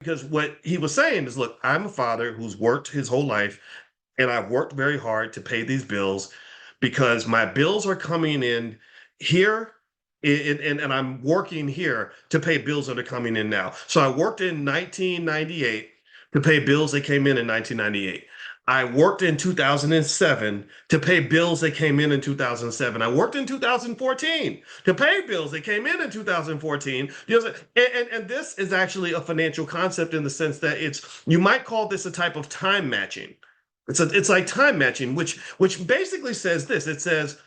Because what he was saying is, look, I'm a father who's worked his whole life and I've worked very hard to pay these bills because my bills are coming in here and I'm working here to pay bills that are coming in now. So I worked in 1998 to pay bills that came in 1998. I worked in 2007 to pay bills that came in 2007. I worked in 2014 to pay bills that came in 2014. You know, and this is actually a financial concept in the sense that you might call this a type of time matching. It's like time matching, which basically says this. It says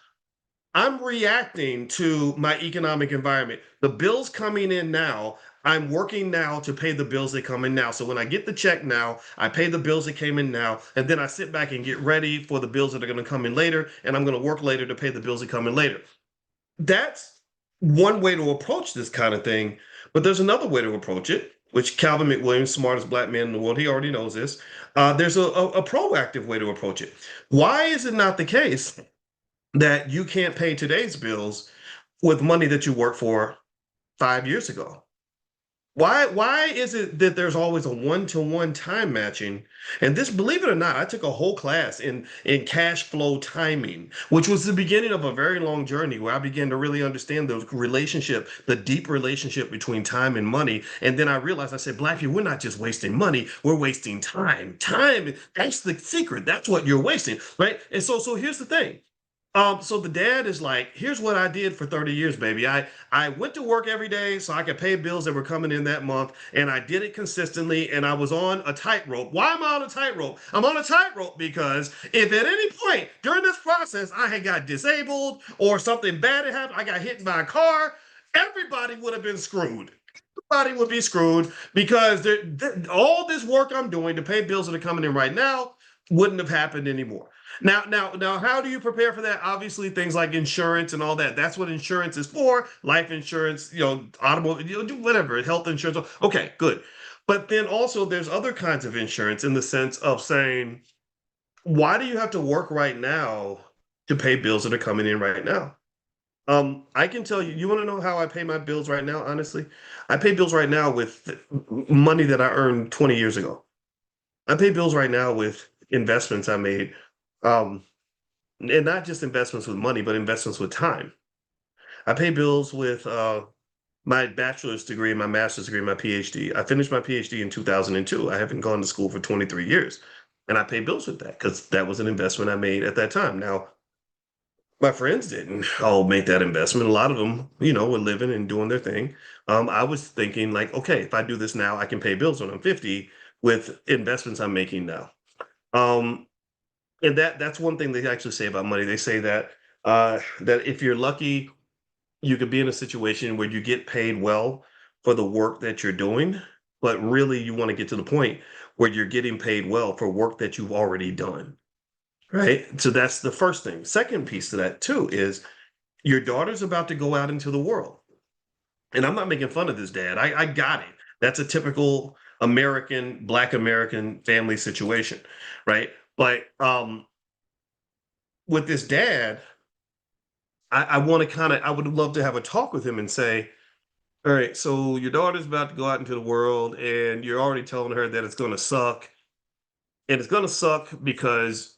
I'm reacting to my economic environment. The bills coming in now, I'm working now to pay the bills that come in now. So when I get the check now, I pay the bills that came in now, and then I sit back and get ready for the bills that are going to come in later, and I'm going to work later to pay the bills that come in later. That's one way to approach this kind of thing, but there's another way to approach it, which Calvin McWilliams, smartest black man in the world, he already knows this. There's a proactive way to approach it. Why is it not the case that you can't pay today's bills with money that you worked for 5 years ago? Why is it that there's always a one-to-one time matching? And this, believe it or not, I took a whole class in cash flow timing, which was the beginning of a very long journey where I began to really understand the relationship, the deep relationship between time and money. And then I realized, I said, Black people, we're not just wasting money, we're wasting time. Time, that's the secret. That's what you're wasting, right? And so here's the thing. So the dad is like, here's what I did for 30 years, baby. I went to work every day so I could pay bills that were coming in that month, and I did it consistently, and I was on a tightrope. Why am I on a tightrope? I'm on a tightrope because if at any point during this process I had got disabled or something bad had happened, I got hit by a car, everybody would have been screwed. Everybody would be screwed because all this work I'm doing to pay bills that are coming in right now wouldn't have happened anymore. Now, how do you prepare for that? Obviously, things like insurance and all that. That's what insurance is for. Life insurance, automobile, whatever, health insurance. Okay, good. But then also, there's other kinds of insurance in the sense of saying, why do you have to work right now to pay bills that are coming in right now? I can tell you, you want to know how I pay my bills right now, honestly? I pay bills right now with money that I earned 20 years ago. I pay bills right now with investments I made. Um, and not just investments with money, but investments with time. I pay bills with my bachelor's degree, my master's degree, my PhD. I finished my PhD in 2002. I haven't gone to school for 23 years. And I pay bills with that because that was an investment I made at that time. Now, my friends didn't all make that investment. A lot of them, were living and doing their thing. I was thinking like, okay, if I do this now, I can pay bills when I'm 50 with investments I'm making now. Um, and that's one thing they actually say about money. They say that if you're lucky, you could be in a situation where you get paid well for the work that you're doing, but really you want to get to the point where you're getting paid well for work that you've already done. Right. So that's the first thing. Second piece to that too is your daughter's about to go out into the world. And I'm not making fun of this dad. I got it. That's a typical American, Black American family situation, right? But with this dad, I want to I would love to have a talk with him and say, all right, so your daughter's about to go out into the world and you're already telling her that it's going to suck. And it's going to suck because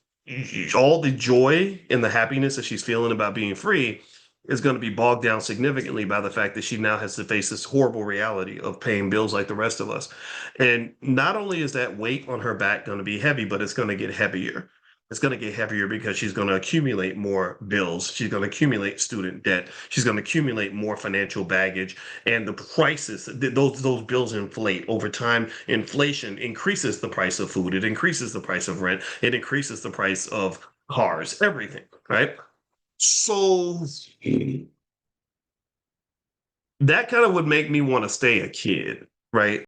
all the joy and the happiness that she's feeling about being free is going to be bogged down significantly by the fact that she now has to face this horrible reality of paying bills like the rest of us. And not only is that weight on her back going to be heavy, but it's going to get heavier. It's going to get heavier because she's going to accumulate more bills. She's going to accumulate student debt. She's going to accumulate more financial baggage. And the prices, those bills inflate over time. Inflation increases the price of food. It increases the price of rent. It increases the price of cars, everything, right? So that kind of would make me want to stay a kid, right?